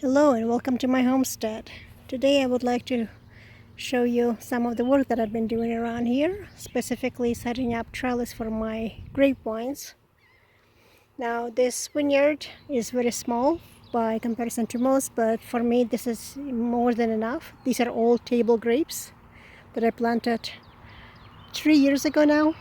Hello and welcome to my homestead. Today I would like to show you some of the work that I've been doing around here, specifically setting up trellis for my grapevines. Now this vineyard is very small by comparison to most, but for me this is more than enough. These are all table grapes that I planted 3 years ago now.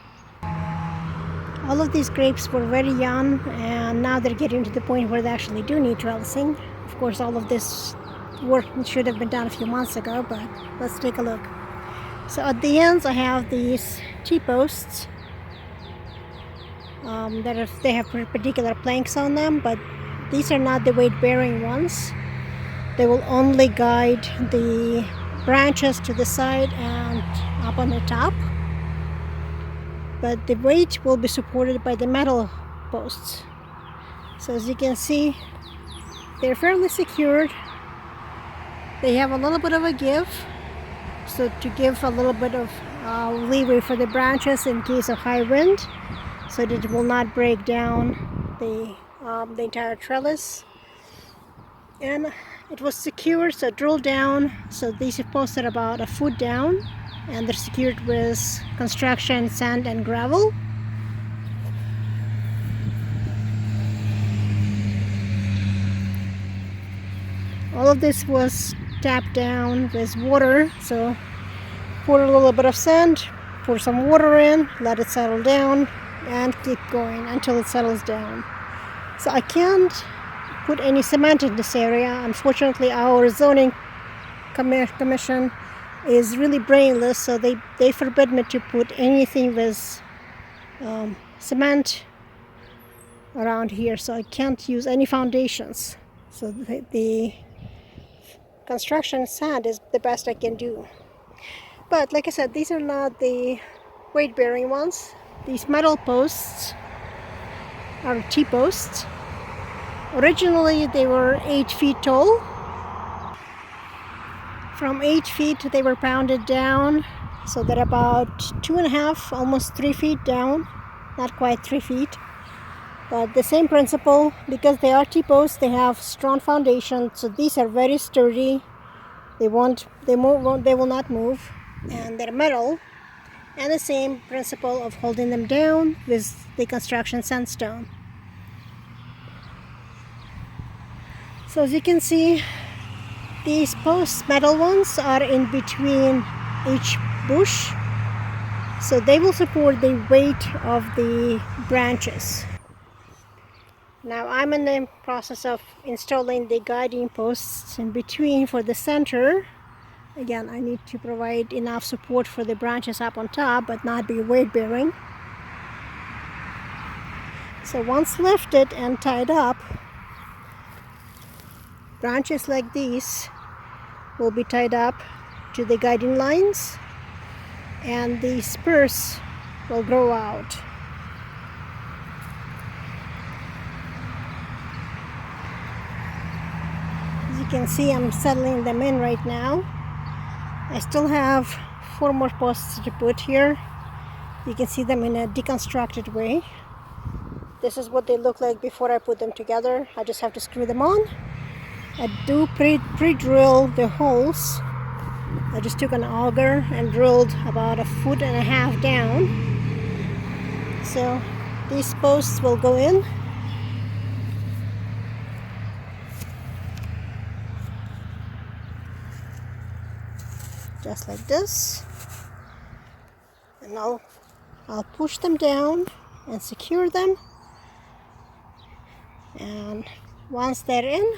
All of these grapes were very young and now they're getting to the point where they actually do need trellising. Of course, all of this work should have been done a few months ago, but let's take a look. So at the ends I have these T-posts. They have particular planks on them, but these are not the weight-bearing ones. They will only guide the branches to the side and up on the top. But the weight will be supported by the metal posts. So as you can see, they're fairly secured. They have a little bit of a give, so to give a little bit of leeway for the branches in case of high wind, so that it will not break down the entire trellis. And it was secured, so drilled down. So these are posted about a foot down, and they're secured with construction sand and gravel. All of this was tapped down with water, so pour a little bit of sand, pour some water in, let it settle down, and keep going until it settles down. So I can't put any cement in this area. Unfortunately, our zoning commission is really brainless, so they forbid me to put anything with cement around here, so I can't use any foundations. So the construction sand is the best I can do. But like I said, these are not the weight-bearing ones. These metal posts are T-posts. Originally they were 8 feet tall. From 8 feet they were pounded down, so they're about 2.5, almost 3 feet down. Not quite 3 feet. But the same principle, because they are T-posts, they have strong foundation, so these are very sturdy. They will not move, and they're metal. And the same principle of holding them down with the construction sandstone. So as you can see, these posts, metal ones, are in between each bush, so they will support the weight of the branches. Now I'm in the process of installing the guiding posts in between for the center. Again, I need to provide enough support for the branches up on top, but not be weight bearing. So once lifted and tied up, branches like these will be tied up to the guiding lines, and the spurs will grow out. As you can see, I'm settling them in right now. I still have 4 more posts to put here. You can see them in a deconstructed way. This is what they look like before I put them together. I just have to screw them on. I do pre-drill the holes. I just took an auger and drilled about 1.5 feet down. So these posts will go in. Just like this. And I'll push them down and secure them. And once they're in,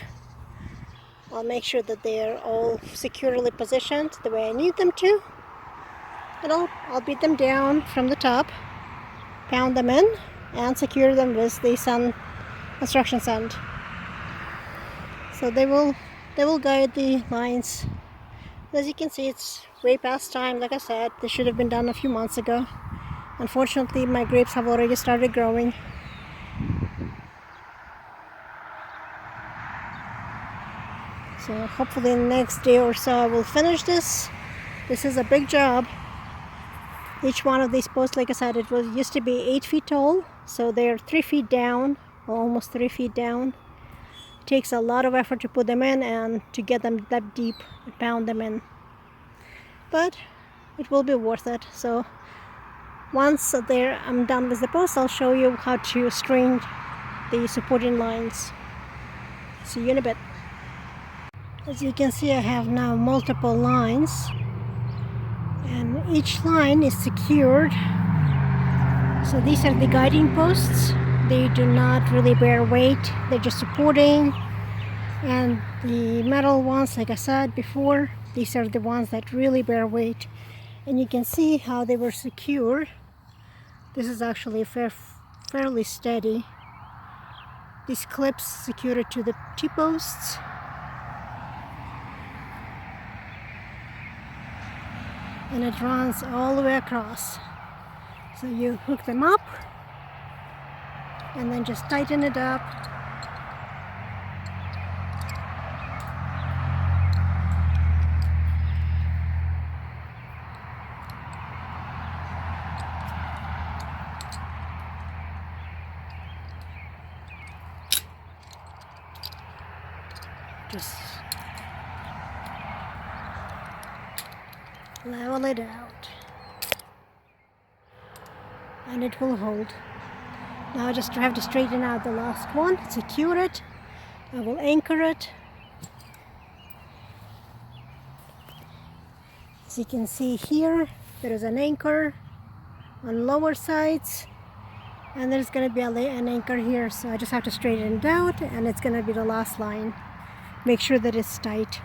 I'll make sure that they are all securely positioned the way I need them to. And I'll beat them down from the top, pound them in, and secure them with the construction sand. So they will guide the lines. As you can see, it's way past time. Like I said, this should have been done a few months ago. Unfortunately, my grapes have already started growing. So hopefully in the next day or so I will finish this. This is a big job. Each one of these posts, like I said, used to be 8 feet tall, so they're 3 feet down, almost 3 feet down. takes a lot of effort to put them in and to get them that deep, pound them in. But it will be worth it. So once I'm done with the post, I'll show you how to string the supporting lines. See you in a bit. As you can see, I have now multiple lines, and each line is secured. So these are the guiding posts. They do not really bear weight, they're just supporting. And the metal ones, like I said before, these are the ones that really bear weight. And you can see how they were secured. This is actually fairly steady. These clips secure it to the T-posts. And it runs all the way across. So you hook them up and then just tighten it up. Just level it out, and it will hold. Now I just have to straighten out the last one, secure it. I will anchor it. As you can see here, there is an anchor on lower sides, and there's going to be an anchor here, so I just have to straighten it out, and it's going to be the last line. Make sure that it's tight.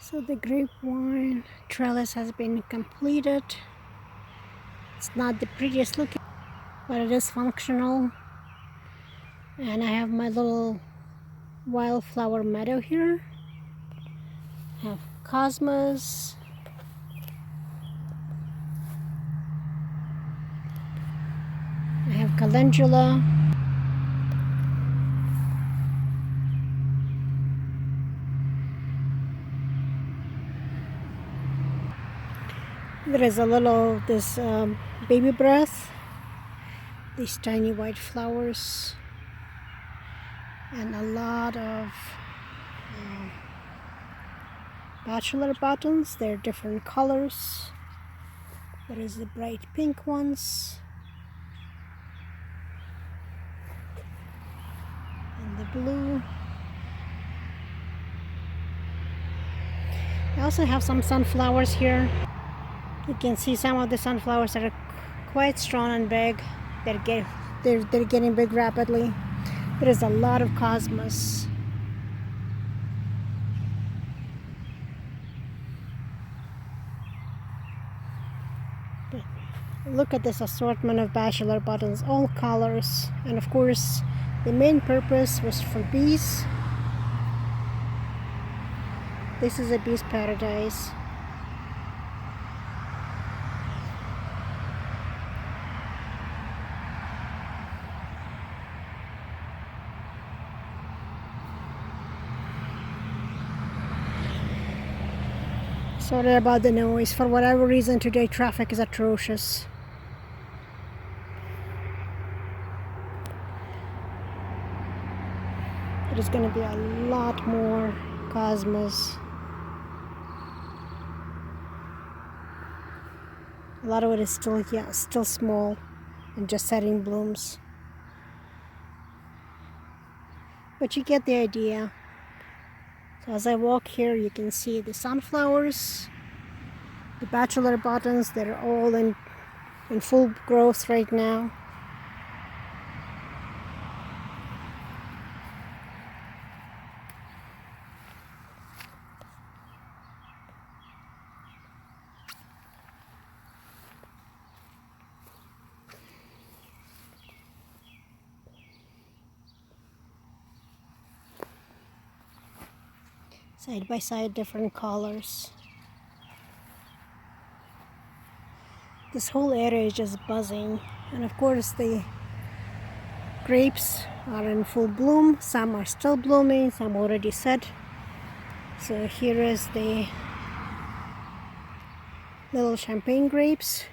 So the grapevine trellis has been completed. It's not the prettiest looking, but it is functional. And I have my little wildflower meadow here. I have cosmos. I have calendula. There is this baby breath, these tiny white flowers, and a lot of bachelor buttons. They're different colors. There is the bright pink ones, and the blue. I also have some sunflowers here. You can see some of the sunflowers that are quite strong and big. They're getting big rapidly. There is a lot of cosmos. But look at this assortment of bachelor buttons, all colors. And of course, the main purpose was for bees. This is a bee's paradise. Sorry about the noise. For whatever reason today traffic is atrocious. There's going to be a lot more cosmos. A lot of it is still small and just setting blooms. But you get the idea. So as I walk here, you can see the sunflowers, the bachelor buttons. They're all in full growth right now. Side by side, different colors. This whole area is just buzzing, and of course the grapes are in full bloom. Some are still blooming, some already set. So here is the little champagne grapes.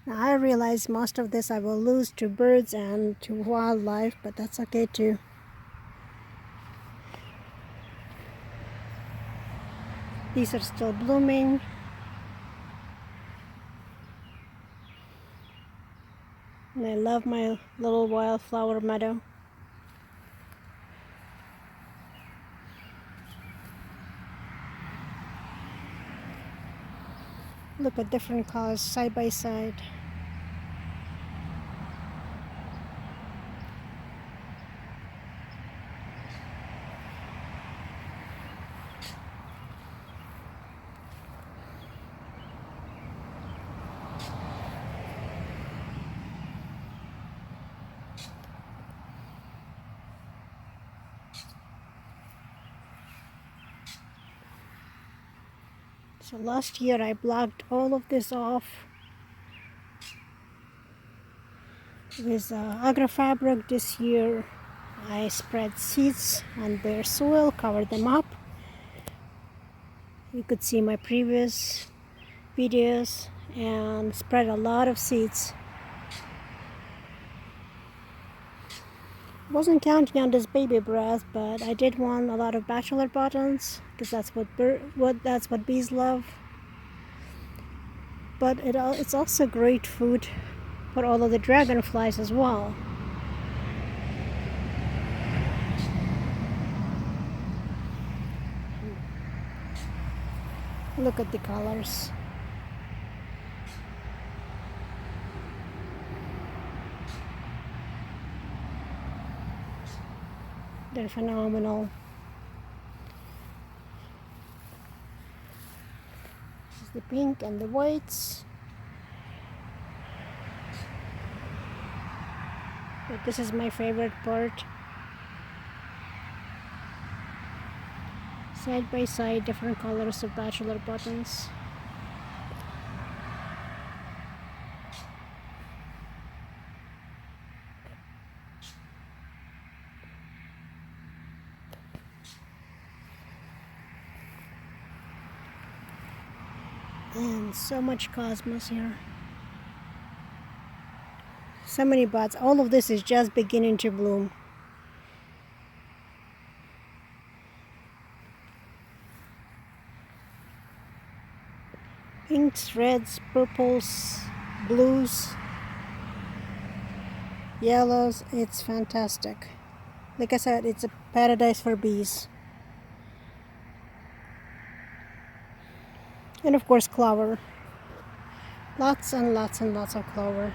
Now I realize most of this I will lose to birds and to wildlife, but that's okay too. These are still blooming. And I love my little wildflower meadow. Look at different colors side by side. So last year I blocked all of this off with agrofabric. This year I spread seeds on bare soil, covered them up. You could see my previous videos, and spread a lot of seeds. Wasn't counting on this baby breath, but I did want a lot of bachelor buttons because that's what bees love. But it's also great food for all of the dragonflies as well. Look at the colors. They're phenomenal. This is the pink and the whites. But this is my favorite part. Side by side, different colors of bachelor buttons. And so much cosmos here. So many buds. All of this is just beginning to bloom. Pinks, reds, purples, blues, yellows. It's fantastic. Like I said, it's a paradise for bees. And of course clover. Lots and lots and lots of clover.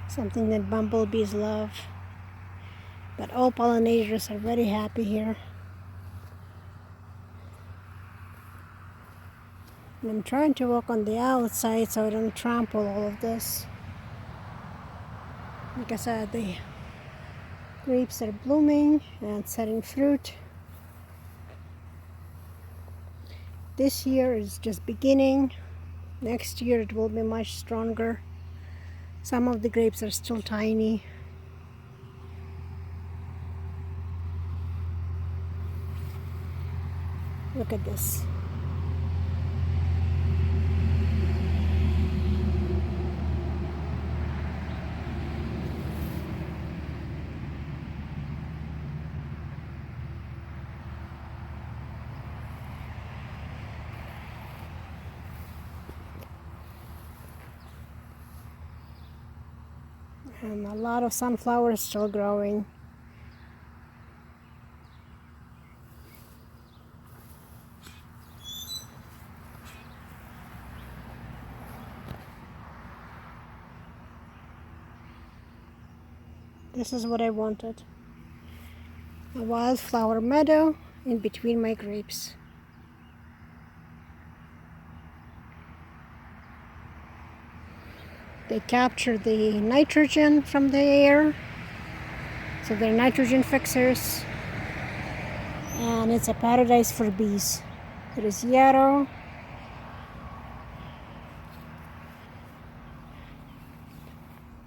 Something that bumblebees love. But all pollinators are very happy here. And I'm trying to walk on the outside so I don't trample all of this. Like I said, the grapes are blooming and setting fruit. This year is just beginning. Next year it will be much stronger. Some of the grapes are still tiny. Look at this. And a lot of sunflowers still growing. This is what I wanted. A wildflower meadow in between my grapes. They capture the nitrogen from the air, so they're nitrogen fixers, and it's a paradise for bees. There is yarrow,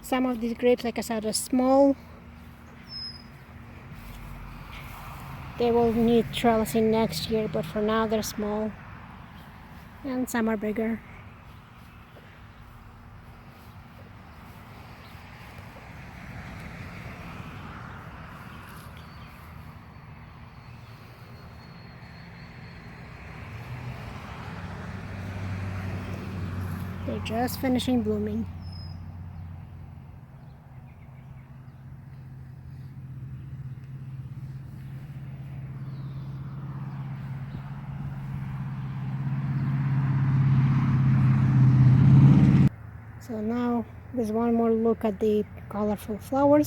Some of these grapes, like I said, are small. They will need trellising next year, but for now they're small. And some are bigger. They're just finishing blooming. So now there's one more look at the colorful flowers.